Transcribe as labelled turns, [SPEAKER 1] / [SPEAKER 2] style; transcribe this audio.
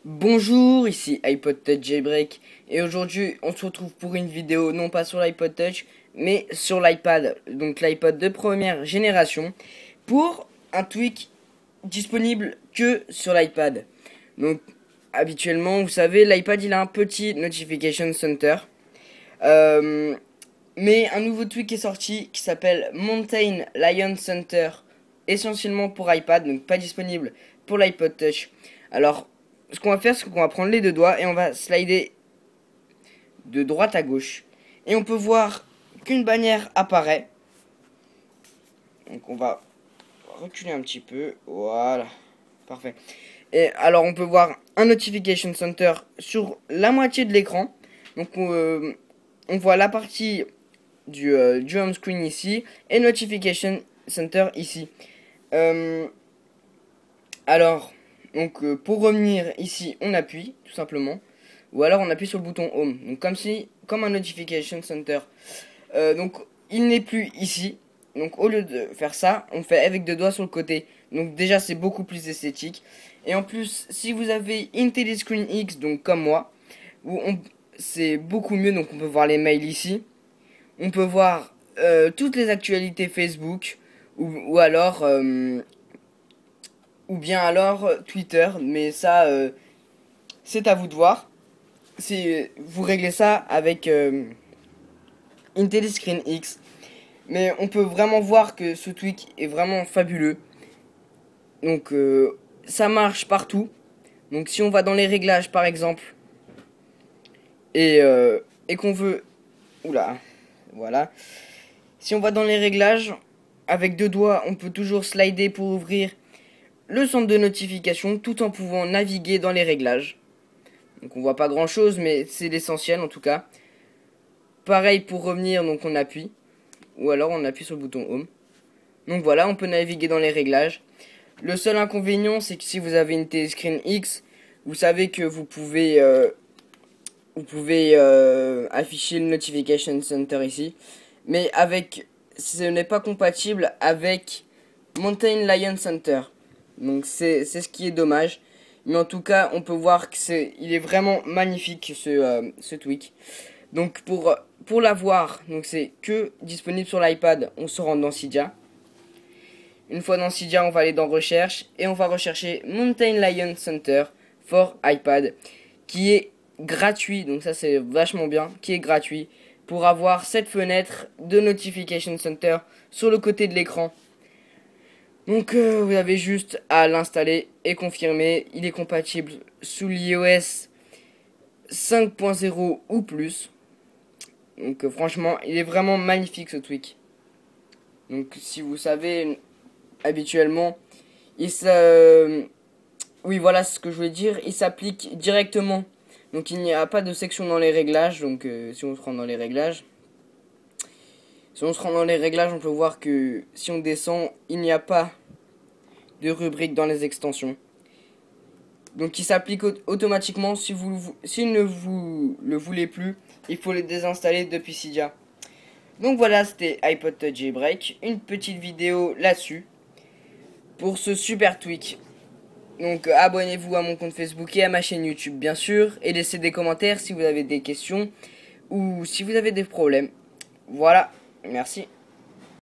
[SPEAKER 1] Bonjour, ici iPod Touch Jailbreak et aujourd'hui on se retrouve pour une vidéo non pas sur l'iPod Touch mais sur l'iPad, donc l'iPod de première génération pour un tweak disponible que sur l'iPad. Donc habituellement vous savez l'iPad il a un petit notification center mais un nouveau tweak est sorti qui s'appelle Mountain Lion Center essentiellement pour iPad, donc pas disponible pour l'iPod Touch. Alors ce qu'on va faire, c'est qu'on va prendre les deux doigts et on va slider de droite à gauche. Et on peut voir qu'une bannière apparaît. Donc on va reculer un petit peu. Voilà. Parfait. Et alors on peut voir un Notification Center sur la moitié de l'écran. Donc on voit la partie du home screen ici et Notification Center ici. Alors... Donc pour revenir ici, on appuie tout simplement, ou alors on appuie sur le bouton Home. Donc comme un Notification Center. Donc il n'est plus ici. Donc au lieu de faire ça, on fait avec deux doigts sur le côté. Donc déjà c'est beaucoup plus esthétique. Et en plus, si vous avez une télé Screen X, donc comme moi, c'est beaucoup mieux. Donc on peut voir les mails ici. On peut voir toutes les actualités Facebook ou alors Twitter, mais ça c'est à vous de voir. Vous réglez ça avec une Telescreen X, mais on peut vraiment voir que ce tweak est vraiment fabuleux. Donc ça marche partout. Donc si on va dans les réglages par exemple et qu'on veut, oula, voilà. Si on va dans les réglages avec deux doigts, on peut toujours slider pour ouvrir le centre de notification tout en pouvant naviguer dans les réglages. Donc on voit pas grand chose mais c'est l'essentiel en tout cas. Pareil pour revenir, donc on appuie ou alors on appuie sur le bouton Home. Donc voilà, on peut naviguer dans les réglages. Le seul inconvénient c'est que si vous avez une Telescreen X, vous savez que vous pouvez afficher le Notification Center ici, mais ce n'est pas compatible avec Mountain Lion Center. Donc c'est ce qui est dommage. Mais en tout cas, on peut voir il est vraiment magnifique ce tweak. Donc pour l'avoir, donc c'est que disponible sur l'iPad, on se rend dans Cydia. Une fois dans Cydia, on va aller dans recherche et on va rechercher Mountain Lion Center for iPad qui est gratuit. Donc ça c'est vachement bien, qui est gratuit pour avoir cette fenêtre de Notification Center sur le côté de l'écran. Donc vous avez juste à l'installer et confirmer. Il est compatible sous l'iOS 5.0 ou plus. Donc franchement, il est vraiment magnifique ce tweak. Donc si vous savez, habituellement, oui voilà ce que je voulais dire. Il s'applique directement. Donc il n'y a pas de section dans les réglages. Donc si on se rend dans les réglages. On peut voir que si on descend, il n'y a pas de rubrique dans les extensions. Donc il s'applique automatiquement. Si vous le voulez plus, il faut le désinstaller depuis Cydia. Donc voilà, c'était iPod Touch Jailbreak, une petite vidéo là-dessus pour ce super tweak. Donc abonnez-vous à mon compte Facebook et à ma chaîne YouTube bien sûr, et laissez des commentaires si vous avez des questions ou si vous avez des problèmes. Voilà, merci.